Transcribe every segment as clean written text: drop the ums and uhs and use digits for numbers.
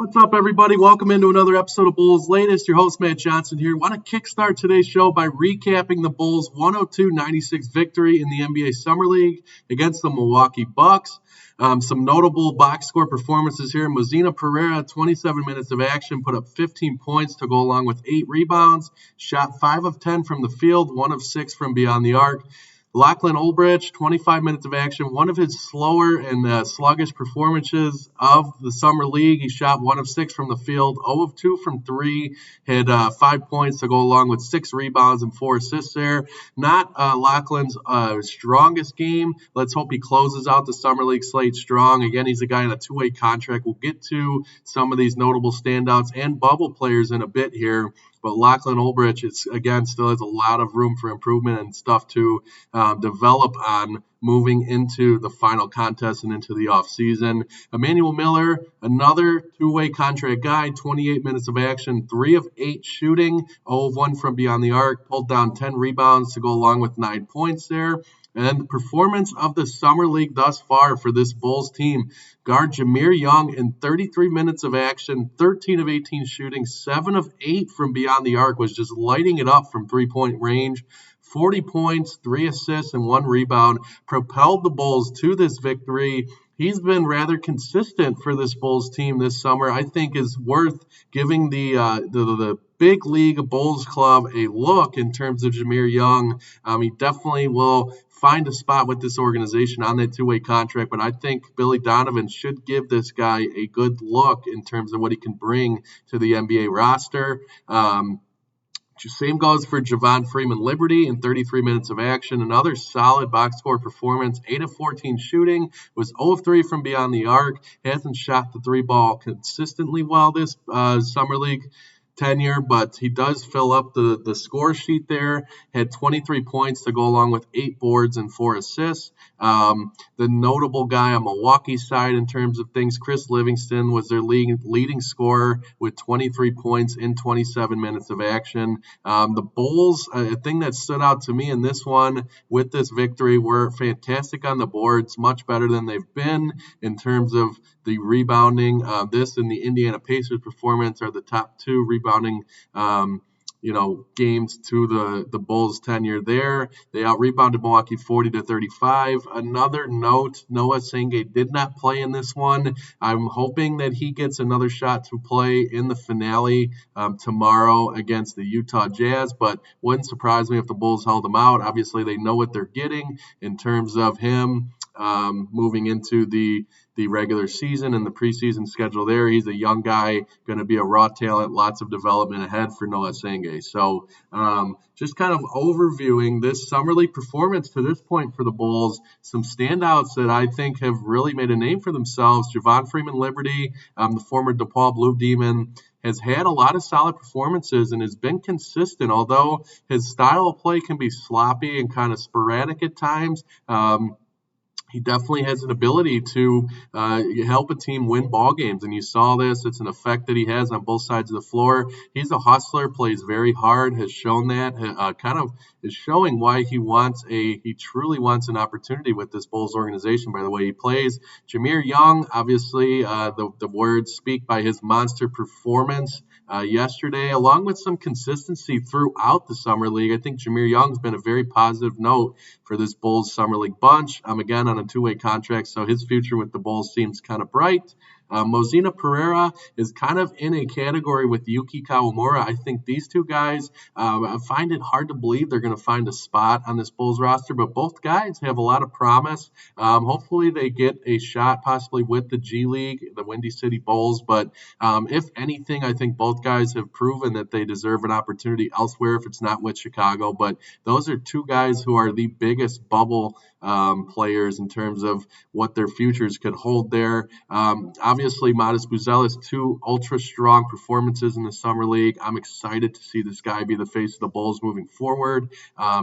What's up, everybody? Welcome into another episode of Bulls Latest. Your host, Matt Johnson here. Want to kickstart today's show by recapping the Bulls' 102-96 victory in the NBA Summer League against the Milwaukee Bucks. Some notable box score performances here. Mozina Pereira, 27 minutes of action, put up 15 points to go along with 8 rebounds. Shot 5 of 10 from the field, 1 of 6 from beyond the arc. Lachlan Olbrich, 25 minutes of action, one of his slower and sluggish performances of the Summer League. He shot 1 of 6 from the field, 0 of 2 from 3, had 5 points to go along with 6 rebounds and 4 assists there. Not Lachlan's strongest game. Let's hope he closes out the Summer League slate strong. Again, he's a guy on a two-way contract. We'll get to some of these notable standouts and bubble players in a bit here. But Lachlan Olbrich, still has a lot of room for improvement and stuff to develop on moving into the final contest and into the offseason. Emmanuel Miller, another two-way contract guy, 28 minutes of action, 3 of 8 shooting, 0 of 1 from beyond the arc, pulled down 10 rebounds to go along with 9 points there. And then the performance of the Summer League thus far for this Bulls team. Guard Jameer Young in 33 minutes of action, 13 of 18 shooting, 7 of 8 from beyond the arc, was just lighting it up from three-point range. 40 points, 3 assists, and 1 rebound, propelled the Bulls to this victory. He's been rather consistent for this Bulls team this summer. I think is worth giving the big league Bulls club a look in terms of Jameer Young. He definitely will find a spot with this organization on that two-way contract, but I think Billy Donovan should give this guy a good look in terms of what he can bring to the NBA roster. Same goes for Javon Freeman-Liberty in 33 minutes of action. Another solid box score performance, 8 of 14 shooting, was 0 of 3 from beyond the arc. Hasn't shot the three ball consistently well this Summer League tenure, but he does fill up the score sheet there. Had 23 points to go along with 8 boards and 4 assists. The notable guy on Milwaukee's side in terms of things, Chris Livingston was their leading scorer with 23 points in 27 minutes of action. The Bulls, a thing that stood out to me in this one with this victory, were fantastic on the boards, much better than they've been in terms of the rebounding. This and the Indiana Pacers performance are the top 2 rebounding games to the Bulls' tenure there. They out-rebounded Milwaukee 40-35. Another note, Noah Senge did not play in this one. I'm hoping that he gets another shot to play in the finale tomorrow against the Utah Jazz, but wouldn't surprise me if the Bulls held him out. Obviously, they know what they're getting in terms of him moving into the regular season and the preseason schedule there. He's a young guy, going to be a raw talent, lots of development ahead for Noah Senge. So just kind of overviewing this Summer League performance to this point for the Bulls, some standouts that I think have really made a name for themselves. Javon Freeman-Liberty, the former DePaul Blue Demon, has had a lot of solid performances and has been consistent, although his style of play can be sloppy and kind of sporadic at times. He definitely has an ability to help a team win ball games, and you saw this. It's an effect that he has on both sides of the floor. He's a hustler, plays very hard, has shown that, kind of is showing why he truly wants an opportunity with this Bulls organization by the way he plays. Jameer Young, obviously, the words speak by his monster performance yesterday, along with some consistency throughout the Summer League. I think Jameer Young's been a very positive note for this Bulls Summer League bunch. Again, on a two-way contract, so his future with the Bulls seems kind of bright. Mozina Pereira is kind of in a category with Yuki Kawamura. I think these two guys, I find it hard to believe they're going to find a spot on this Bulls roster, but both guys have a lot of promise. Hopefully they get a shot possibly with the G League, the Windy City Bulls, but if anything, I think both guys have proven that they deserve an opportunity elsewhere if it's not with Chicago, but those are two guys who are the biggest bubble players in terms of what their futures could hold there. Obviously, Modest Buzelis, 2 ultra-strong performances in the Summer League. I'm excited to see this guy be the face of the Bulls moving forward.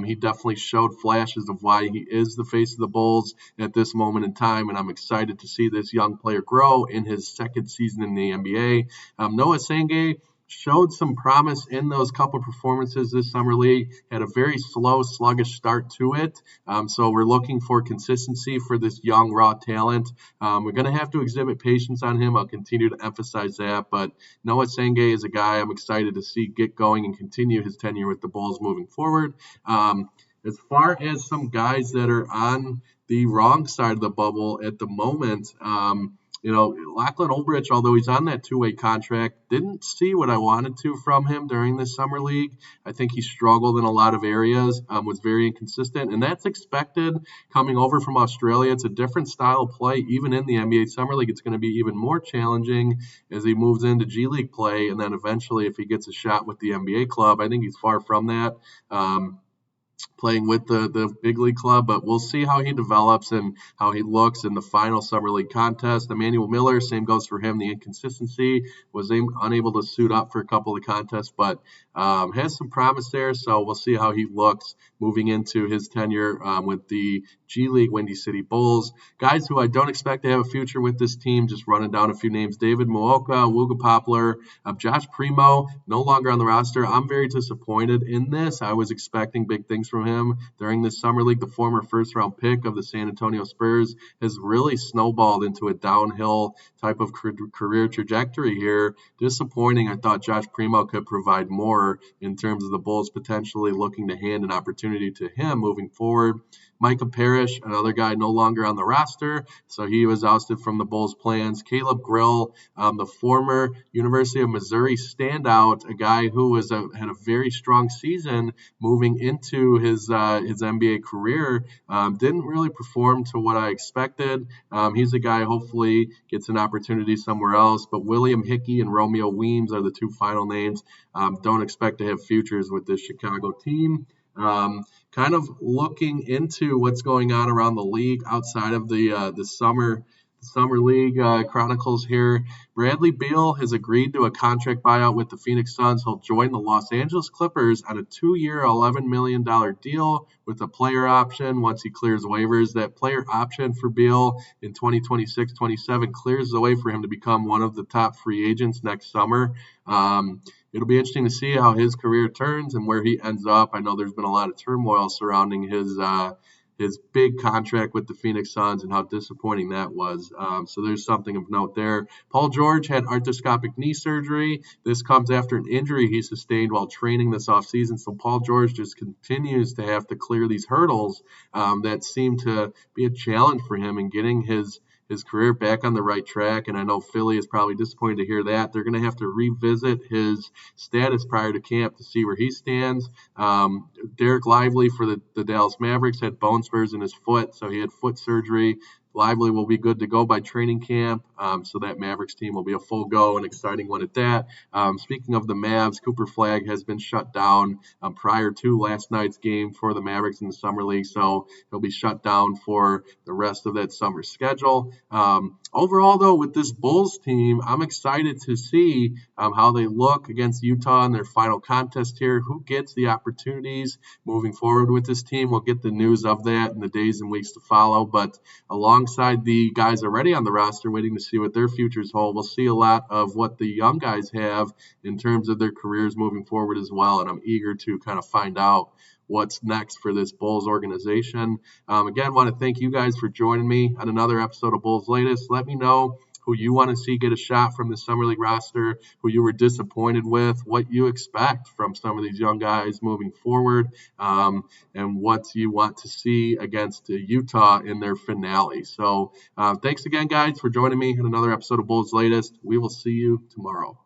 He definitely showed flashes of why he is the face of the Bulls at this moment in time, and I'm excited to see this young player grow in his second season in the NBA. Noah Senge, showed some promise in those couple performances this summer league. Had a very slow, sluggish start to it. So we're looking for consistency for this young, raw talent. We're going to have to exhibit patience on him. I'll continue to emphasize that. But Noah Senge is a guy I'm excited to see get going and continue his tenure with the Bulls moving forward. As far as some guys that are on the wrong side of the bubble at the moment, Lachlan Olbrich, although he's on that two-way contract, didn't see what I wanted to from him during this summer league. I think he struggled in a lot of areas, was very inconsistent, and that's expected coming over from Australia. It's a different style of play. Even in the NBA Summer League, it's going to be even more challenging as he moves into G League play, and then eventually if he gets a shot with the NBA club, I think he's far from that. Playing with the big league club, but we'll see how he develops and how he looks in the final summer league contest. Emmanuel Miller, same goes for him. The inconsistency, was unable to suit up for a couple of contests, but has some promise there. So we'll see how he looks moving into his tenure with the G League Windy City Bulls. Guys who I don't expect to have a future with this team, just running down a few names: David Mooka, Wooga Poplar, Josh Primo, no longer on the roster. I'm very disappointed in this. I was expecting big things from him during this summer league. The former first-round pick of the San Antonio Spurs has really snowballed into a downhill type of career trajectory here. Disappointing. I thought Josh Primo could provide more in terms of the Bulls potentially looking to hand an opportunity to him moving forward. Micah Parrish, another guy no longer on the roster, so he was ousted from the Bulls' plans. Caleb Grill, the former University of Missouri standout, a guy who had a very strong season moving into his NBA career, didn't really perform to what I expected. He's a guy hopefully gets an opportunity somewhere else, but William Hickey and Romeo Weems are the two final names. Don't expect to have futures with this Chicago team. Kind of looking into what's going on around the league outside of the summer league chronicles here. Bradley Beal has agreed to a contract buyout with the Phoenix Suns. He'll join the Los Angeles Clippers on a 2-year, $11 million deal with a player option once he clears waivers. That player option for Beal in 2026-27 clears the way for him to become one of the top free agents next summer. It'll be interesting to see how his career turns and where he ends up. I know there's been a lot of turmoil surrounding his big contract with the Phoenix Suns and how disappointing that was. So there's something of note there. Paul George had arthroscopic knee surgery. This comes after an injury he sustained while training this offseason. So Paul George just continues to have to clear these hurdles that seem to be a challenge for him in getting his career back on the right track, and I know Philly is probably disappointed to hear that. They're going to have to revisit his status prior to camp to see where he stands. Derek Lively for the Dallas Mavericks had bone spurs in his foot, so he had foot surgery. Lively will be good to go by training camp, so that Mavericks team will be a full go, an exciting one at that. Speaking of the Mavs, Cooper Flagg has been shut down prior to last night's game for the Mavericks in the Summer League, so he'll be shut down for the rest of that summer schedule. Overall, though, with this Bulls team, I'm excited to see how they look against Utah in their final contest here. Who gets the opportunities moving forward with this team? We'll get the news of that in the days and weeks to follow, but alongside the guys already on the roster waiting to see what their futures hold, we'll see a lot of what the young guys have in terms of their careers moving forward as well, and I'm eager to kind of find out what's next for this Bulls organization. Again, want to thank you guys for joining me on another episode of Bulls Latest. Let me know who you want to see get a shot from the Summer League roster, who you were disappointed with, what you expect from some of these young guys moving forward, and what you want to see against Utah in their finale. So thanks again, guys, for joining me in another episode of Bulls Latest. We will see you tomorrow.